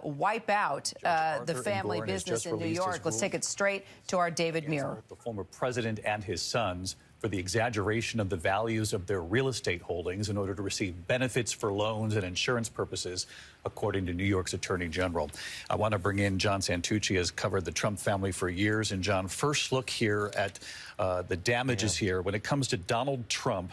wipe out the family business in New York. Let's take it straight to our David Muir. The former president and his sons for the exaggeration of the values of their real estate holdings in order to receive benefits for loans and insurance purposes, according to New York's Attorney General. I want to bring in John Santucci, has covered the Trump family for years. And John, first look here at the damages here. When it comes to Donald Trump,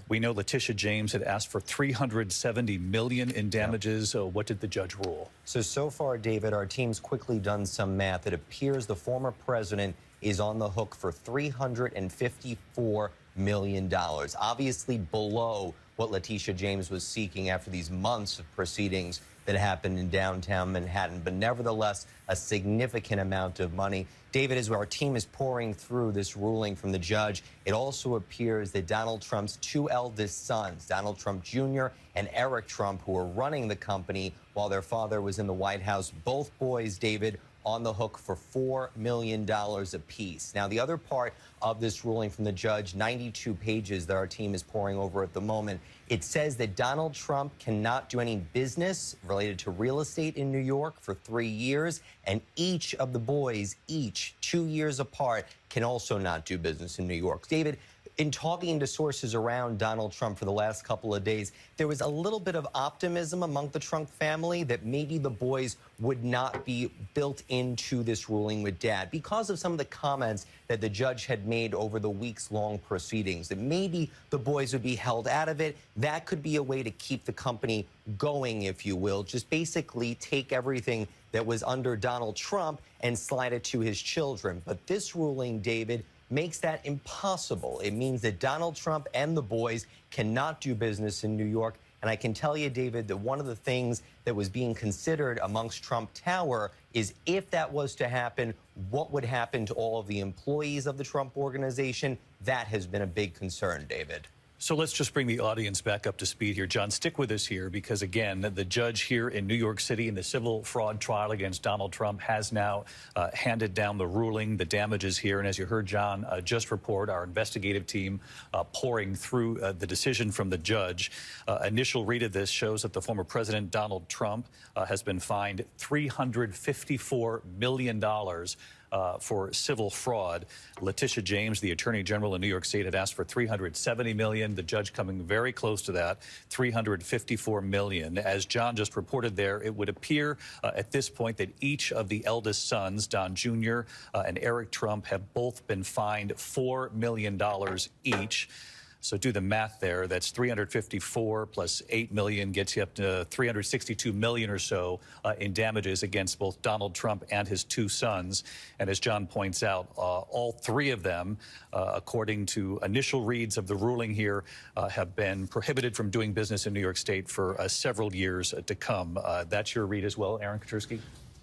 we know Letitia James had asked for $370 million in damages. What did the judge rule? So far, David, our team's quickly done some math. It appears the former president is on the hook for $354 million, obviously below what Letitia James was seeking after these months of proceedings that happened in downtown Manhattan, but nevertheless a significant amount of money. David, as our team is pouring through this ruling from the judge, it also appears that Donald Trump's two eldest sons, Donald Trump Jr. and Eric Trump, who were running the company while their father was in the White House, both boys, David, on the hook for $4 million apiece. Now, the other part of this ruling from the judge, 92 pages that our team is pouring over at the moment, it says that Donald Trump cannot do any business related to real estate in New York for 3 years, and each of the boys, each 2 years apart, can also not do business in New York. David, in talking to sources around Donald Trump for the last couple of days, there was a little bit of optimism among the Trump family that maybe the boys would not be built into this ruling with Dad because of some of the comments that the judge had made over the weeks-long proceedings, that maybe the boys would be held out of it. That could be a way to keep the company going, if you will, just basically take everything that was under Donald Trump and slide it to his children. But this ruling, David, makes that impossible. It means that Donald Trump and the boys cannot do business in New York. And I can tell you, David, that one of the things that was being considered amongst Trump Tower is if that was to happen, what would happen to all of the employees of the Trump organization? That has been a big concern, David. So let's just bring the audience back up to speed here. John, stick with us here because, again, the judge here in New York City in the civil fraud trial against Donald Trump has now handed down the ruling, the damages here. And as you heard John just report, our investigative team pouring through the decision from the judge. Initial read of this shows that the former president, Donald Trump, has been fined $354 million for civil fraud. Letitia James, the Attorney General in New York State, had asked for $370 million. The judge coming very close to that, $354 million. As John just reported there, it would appear at this point that each of the eldest sons, Don Jr. And Eric Trump, have both been fined $4 million each. So do the math there. That's 354 plus 8 million gets you up to 362 million or so in damages against both Donald Trump and his two sons. And as John points out, all three of them, according to initial reads of the ruling here, have been prohibited from doing business in New York State for several years to come. That's your read as well, Aaron Katursky?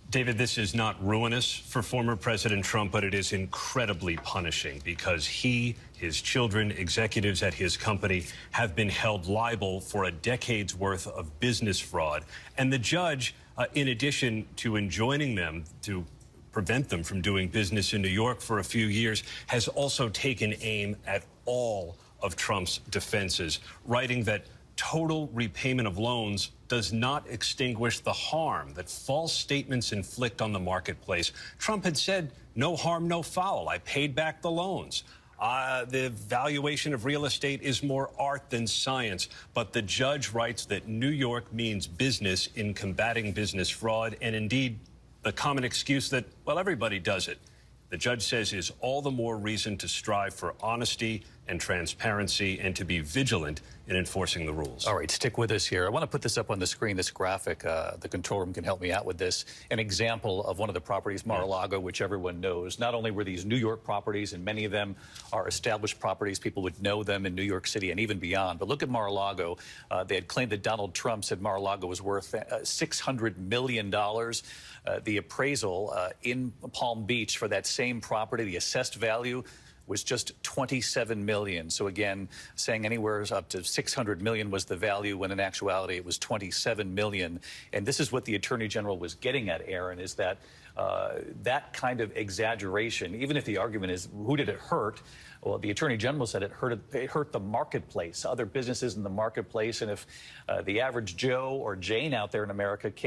David, this is not ruinous for former President Trump, but it is incredibly punishing because he, his children, executives at his company have been held liable for a decade's worth of business fraud. And the judge, in addition to enjoining them to prevent them from doing business in New York for a few years, has also taken aim at all of Trump's defenses, writing that total repayment of loans does not extinguish the harm that false statements inflict on the marketplace. Trump had said, no harm, no foul. I paid back the loans. The valuation of real estate is more art than science. But the judge writes that New York means business in combating business fraud, and indeed the common excuse that, well, everybody does it. The judge says is all the more reason to strive for honesty and transparency and to be vigilant in enforcing the rules. All right, stick with us here. I want to put this up on the screen, this graphic. The control room can help me out with this. An example of one of the properties, Mar-a-Lago, which everyone knows. Not only were these New York properties, and many of them are established properties, people would know them in New York City and even beyond. But look at Mar-a-Lago. They had claimed that Donald Trump said Mar-a-Lago was worth $600 million. The appraisal in Palm Beach for that same property, the assessed value, was just $27 million. So again, saying anywhere up to $600 million was the value, when in actuality it was $27 million. And this is what the Attorney General was getting at, Aaron, is that that kind of exaggeration, even if the argument is who did it hurt, well, the Attorney General said it hurt the marketplace, other businesses in the marketplace. And if the average Joe or Jane out there in America can't